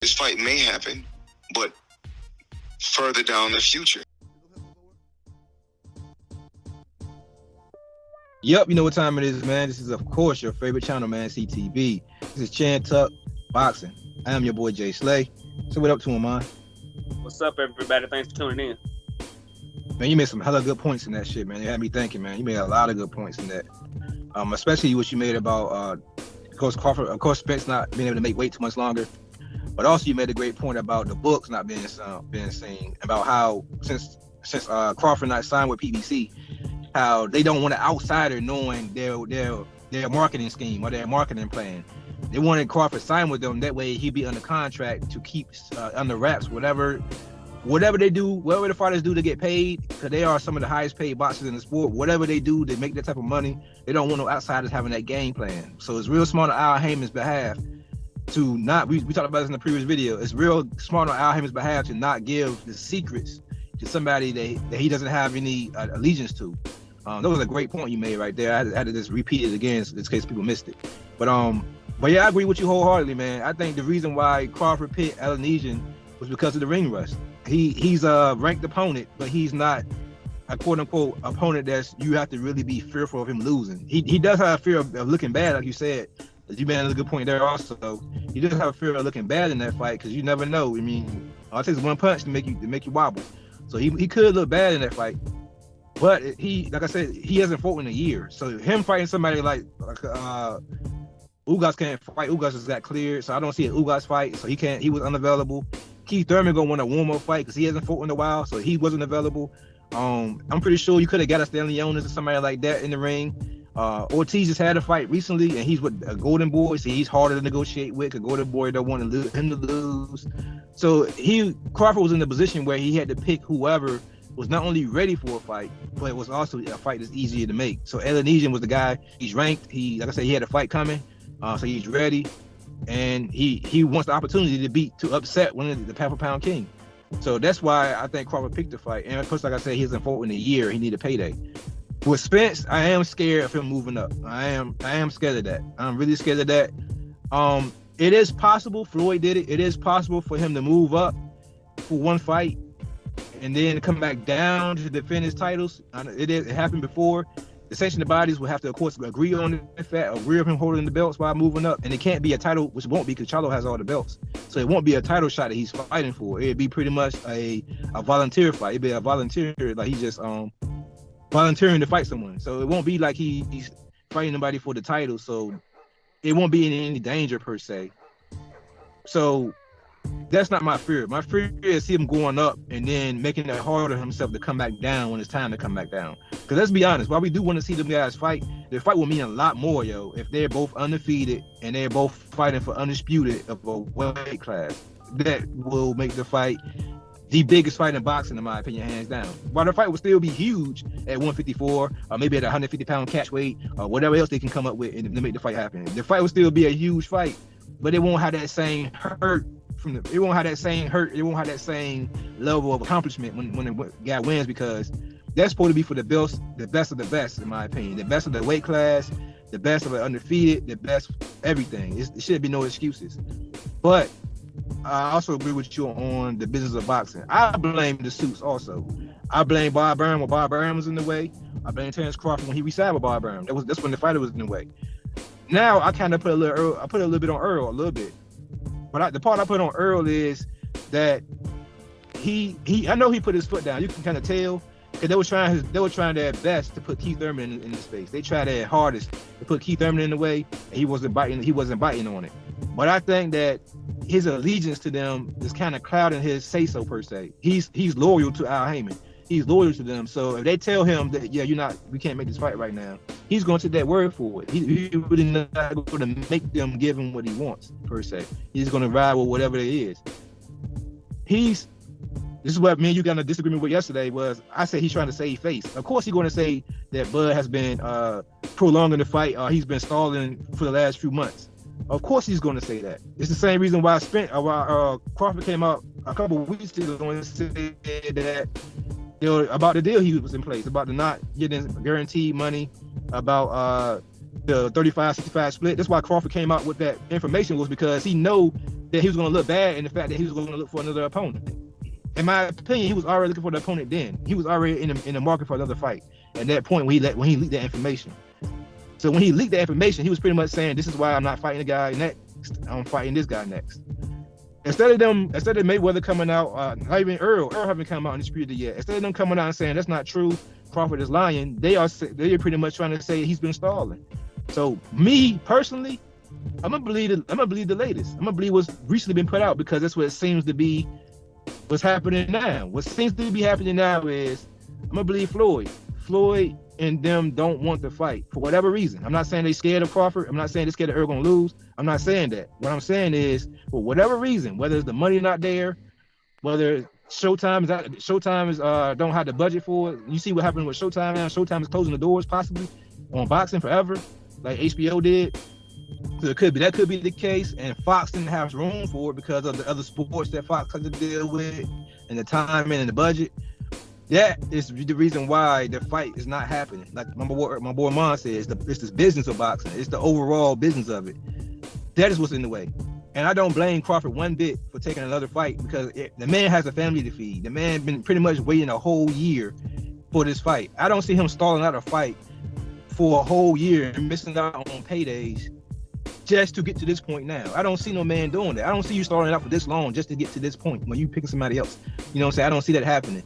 This fight may happen, but further down the future. Yep, you know what time it is, man. This is, of course, your favorite channel, man, CTV. This is Chan Tuck Boxing. I am your boy, Jay Slay. So what up to him, man? What's up, everybody? Thanks for tuning in. Man, you made some hella good points in that shit, man. You had me thinking, man. You made a lot of good points in that. Especially what you made about, of course, Crawford, of course, Spence not being able to make weight too much longer. But also you made a great point about the books not being seen, about how since Crawford not signed with PBC, how they don't want an outsider knowing their marketing scheme or their marketing plan. They wanted Crawford signed with them, that way he'd be under contract to keep under wraps whatever they do, whatever the fighters do to get paid, because they are some of the highest paid boxers in the sport. Whatever they do to make that type of money, they don't want no outsiders having that game plan. So it's real smart on Al Heyman's behalf to not, we talked about this in the previous video, it's real smart on Al Heyman's behalf to not give the secrets to somebody that he doesn't have any allegiance to. That was a great point you made right there. I had to just repeat it again in case people missed it. But yeah, I agree with you wholeheartedly, man. I think the reason why Crawford picked Alanesian was because of the ring rust. He's a ranked opponent, but he's not a quote-unquote opponent that's you have to really be fearful of him losing. He does have a fear of looking bad, like you said. You made a good point there also. He does have a fear of looking bad in that fight because you never know. I mean, all it takes is one punch to make you wobble. So he could look bad in that fight. But like I said, he hasn't fought in a year. So him fighting somebody like Ugas can't fight. Ugas just got cleared, so I don't see an Ugas fight. So he was unavailable. Keith Thurman gonna want a warm-up fight because he hasn't fought in a while, so he wasn't available. I'm pretty sure you could have got a Stanley Jonas or somebody like that in the ring. Ortiz just had a fight recently, and he's with a Golden Boy, so he's harder to negotiate with. A Golden Boy don't want him to lose. So Crawford was in the position where he had to pick whoever was not only ready for a fight, but it was also a fight that's easier to make. So Alanesian was the guy. He's ranked. Like I said, he had a fight coming, so he's ready, and he wants the opportunity to upset one of the pound-for-pound king. So that's why I think Crawford picked the fight. And of course, like I said, he hasn't fought in a year. He need a payday. With Spence, I am scared of him moving up. I am scared of that. I'm really scared of that. It is possible. Floyd did it. It is possible for him to move up for one fight and then come back down to defend his titles. It happened before. The sanctioned bodies will have to, of course, agree on the fact, agree of him holding the belts while moving up. And it can't be a title, which won't be because Charlo has all the belts. So it won't be a title shot that he's fighting for. It'd be pretty much a volunteer fight. It'd be a volunteer, like he's just volunteering to fight someone. So it won't be like he's fighting somebody for the title. So it won't be in any danger per se. So that's not my fear. My fear is him going up and then making it harder on himself to come back down when it's time to come back down. Because let's be honest, while we do want to see them guys fight, their fight will mean a lot more, yo, if they're both undefeated and they're both fighting for undisputed of a weight class. That will make the fight the biggest fight in boxing, in my opinion, hands down. While the fight will still be huge at 154, or maybe at 150-pound catch weight, or whatever else they can come up with to make the fight happen. The fight will still be a huge fight, but it won't have that same hurt. It won't have that same level of accomplishment when the guy wins, because that's supposed to be for the best of the best, in my opinion. The best of the weight class, the best of the undefeated, the best everything. It should be no excuses. But I also agree with you on the business of boxing. I blame the suits also. I blame Bob Burnham when Bob Burnham was in the way. I blame Terrence Crawford when he re-signed with Bob Burnham. That's when the fighter was in the way. Now I kind of put a little bit on Earl, a little bit. But the part I put on Earl is that I know he put his foot down. You can kind of tell, because they were trying their best to put Keith Thurman in the space. They tried their hardest to put Keith Thurman in the way, and he wasn't biting on it. But I think that his allegiance to them is kind of clouding his say-so per se. He's loyal to Al Heyman. He's loyal to them. So if they tell him that, yeah, we can't make this fight right now, he's going to take that word for it. He really not going to make them give him what he wants per se. He's going to ride with whatever it is. This is what me and you got in a disagreement with yesterday was, I said he's trying to save face. Of course he's going to say that Bud has been prolonging the fight, or he's been stalling for the last few months. Of course he's going to say that. It's the same reason why Crawford came out a couple of weeks ago and said that about the deal he was in place, about the not getting guaranteed money, about the 35-65 split. That's why Crawford came out with that information, was because he know that he was going to look bad in the fact that he was going to look for another opponent. In my opinion, he was already looking for the opponent then. He was already in the market for another fight at that point when he leaked that information. So when he leaked that information, he was pretty much saying, this is why I'm not fighting the guy next. I'm fighting this guy next. Instead of Mayweather coming out, not even Earl haven't come out and disputed it yet. Instead of them coming out and saying that's not true, Crawford is lying, they're pretty much trying to say he's been stalling. So me personally, I'm gonna believe the latest. I'm gonna believe what's recently been put out, because that's what it seems to be what's happening now. What seems to be happening now is I'm gonna believe Floyd and them don't want to fight for whatever reason. I'm not saying they scared of Crawford. I'm not saying they're scared of Earl gonna lose. I'm not saying that. What I'm saying is, for whatever reason, whether it's the money not there, whether Showtime don't have the budget for it. You see what happened with Showtime now. Showtime is closing the doors possibly on boxing forever, like HBO did. So that could be the case, and Fox didn't have room for it because of the other sports that Fox had to deal with and the timing and the budget. That is the reason why the fight is not happening. Like my boy Mon says, it's this business of boxing. It's the overall business of it. That is what's in the way. And I don't blame Crawford one bit for taking another fight, because the man has a family to feed. The man been pretty much waiting a whole year for this fight. I don't see him stalling out a fight for a whole year and missing out on paydays just to get to this point now. I don't see no man doing that. I don't see you stalling out for this long just to get to this point when you picking somebody else. You know what I'm saying? I don't see that happening.